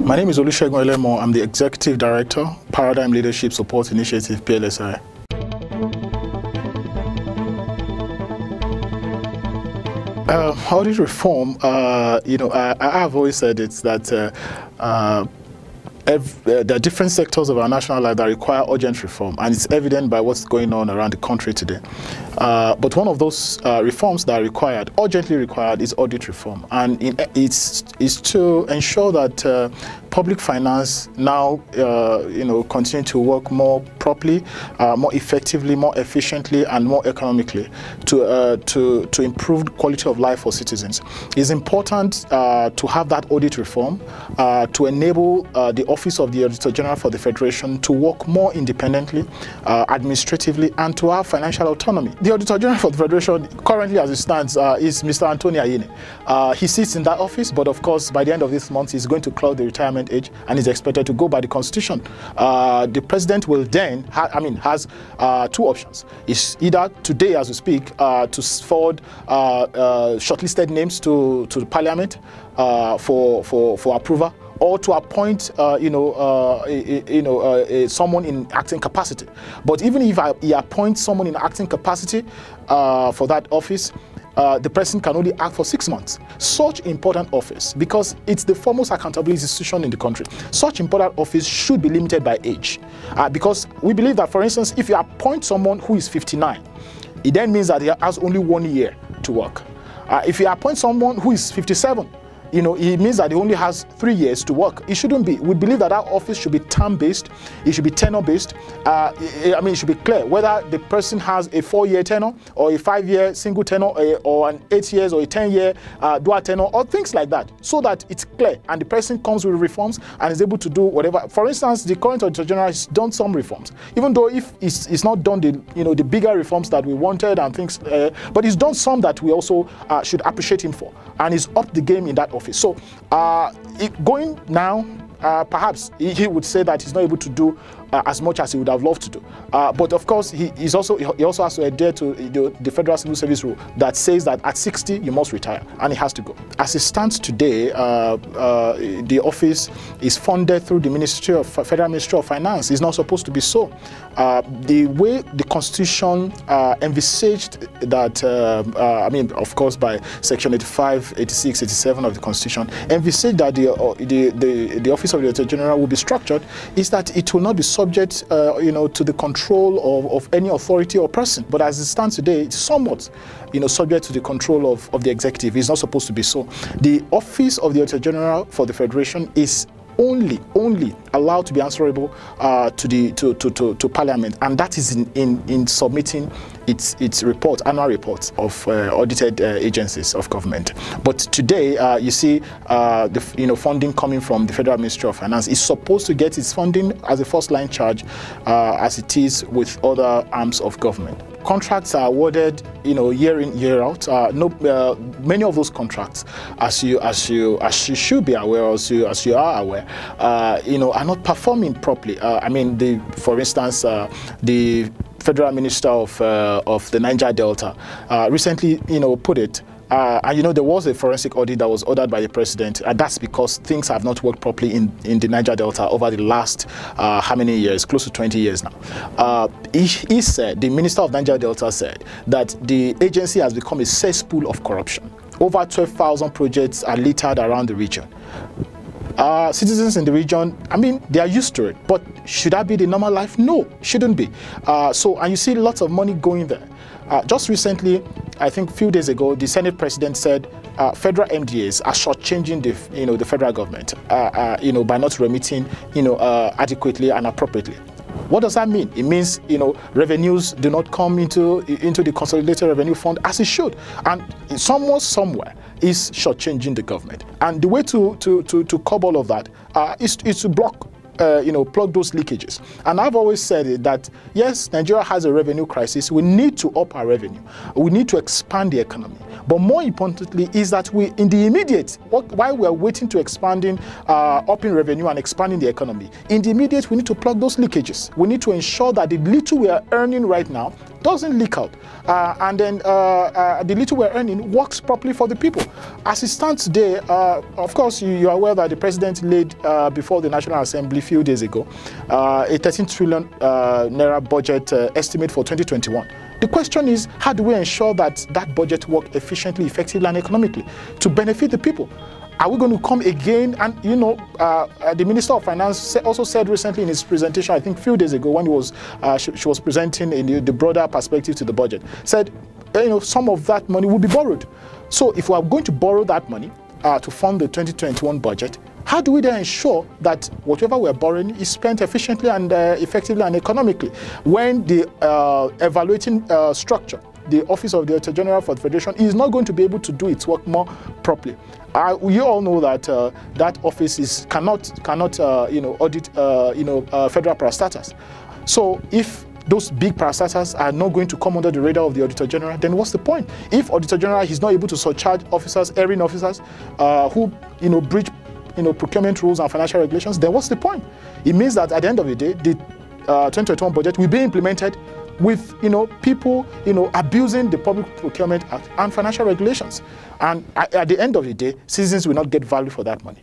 My name is Olusegun Elemo. I'm the Executive Director, Paradigm Leadership Support Initiative, PLSI. Audit reform, I have always said it's that there are different sectors of our national life that require urgent reform, and it's evident by what's going on around the country today. But one of those reforms that are required, urgently required, is audit reform, and it's to ensure that public finance now, continue to work more properly, more effectively, more efficiently, and more economically to improve quality of life for citizens. It's important to have that audit reform to enable the Office of the Auditor General for the Federation to work more independently, administratively, and to have financial autonomy. The Auditor General for the Federation, currently as it stands, is Mr. Anthony Ayine. He sits in that office, but of course, by the end of this month, he's going to clock the retirement age and is expected to go by the Constitution. The President will then, has two options. It's either today, as we speak, to forward shortlisted names to the Parliament for approval, or to appoint, someone in acting capacity. But even if he appoints someone in acting capacity for that office, the president can only act for 6 months. Such important office, because it's the foremost accountability institution in the country, such important office should be limited by age. Because we believe that, for instance, if you appoint someone who is 59, it then means that he has only 1 year to work. If you appoint someone who is 57, it means that he only has 3 years to work. It shouldn't be. We believe that our office should be term-based. It should be tenure-based. It should be clear whether the person has a 4-year tenure or a 5-year single tenure or an 8 years or a 10-year dual tenure or things like that, so that it's clear and the person comes with reforms and is able to do whatever. For instance, the current Auditor General has done some reforms, even though if it's not done the bigger reforms that we wanted and things, but he's done some that we also should appreciate him for, and he's upped the game in that office. So going now, perhaps he would say that he's not able to do as much as he would have loved to do. But of course, he also has to adhere to the Federal Civil Service rule that says that at 60 you must retire, and he has to go. As it stands today, the office is funded through the Federal Ministry of Finance. It's not supposed to be so. The way the Constitution envisaged that, of course, by Section 85, 86, 87 of the Constitution, envisaged that the Office of the Auditor General will be structured is that it will not be subject, to the control of any authority or person. But as it stands today, it's somewhat, subject to the control of the executive. It's not supposed to be so. The Office of the Auditor General for the Federation is only allowed to be answerable to Parliament, and that is in submitting its report, annual reports of audited agencies of government. But today, you see, the funding coming from the Federal Ministry of Finance is supposed to get its funding as a first-line charge, as it is with other arms of government. Contracts are awarded, year in, year out. Many of those contracts, as you should be aware, as you are aware, are not performing properly. For instance, the Federal Minister of the Niger Delta recently, put it. There was a forensic audit that was ordered by the president, and that's because things have not worked properly in the Niger Delta over the last how many years? Close to 20 years now. He said, the Minister of Niger Delta said, that the agency has become a cesspool of corruption. Over 12,000 projects are littered around the region. Citizens in the region, they are used to it, but should that be the normal life? No, shouldn't be. And you see lots of money going there. Just recently, I think a few days ago, the Senate President said federal MDAs are shortchanging the federal government, by not remitting, adequately and appropriately. What does that mean? It means, revenues do not come into the Consolidated Revenue Fund as it should, and someone somewhere is shortchanging the government. And the way to curb all of that is to block. Plug those leakages. And I've always said that, yes, Nigeria has a revenue crisis. We need to up our revenue. We need to expand the economy. But more importantly is that in the immediate, while we are waiting to upping revenue and expanding the economy, in the immediate, we need to plug those leakages. We need to ensure that the little we are earning right now doesn't leak out, and then the little we're earning works properly for the people. As it stands today, of course, you are aware that the president laid before the National Assembly a few days ago a 13 trillion naira budget estimate for 2021. The question is, how do we ensure that that budget works efficiently, effectively, and economically to benefit the people? Are we going to come again? And you know, the Minister of Finance also said recently in his presentation, I think a few days ago, when he was she was presenting in the broader perspective to the budget, said, you know, some of that money will be borrowed. So if we are going to borrow that money to fund the 2021 budget, how do we then ensure that whatever we're borrowing is spent efficiently and effectively and economically? When the evaluating structure, the Office of the Auditor General for the Federation, is not going to be able to do its work more properly. We all know that that office cannot you know, audit federal parastatals. So if those big parastatals are not going to come under the radar of the Auditor General, then what's the point? If Auditor General is not able to surcharge officers, erring officers who breach procurement rules and financial regulations, then what's the point? It means that at the end of the day, the 2021 budget will be implemented with people abusing the Public Procurement Act and financial regulations, and at the end of the day, citizens will not get value for that money.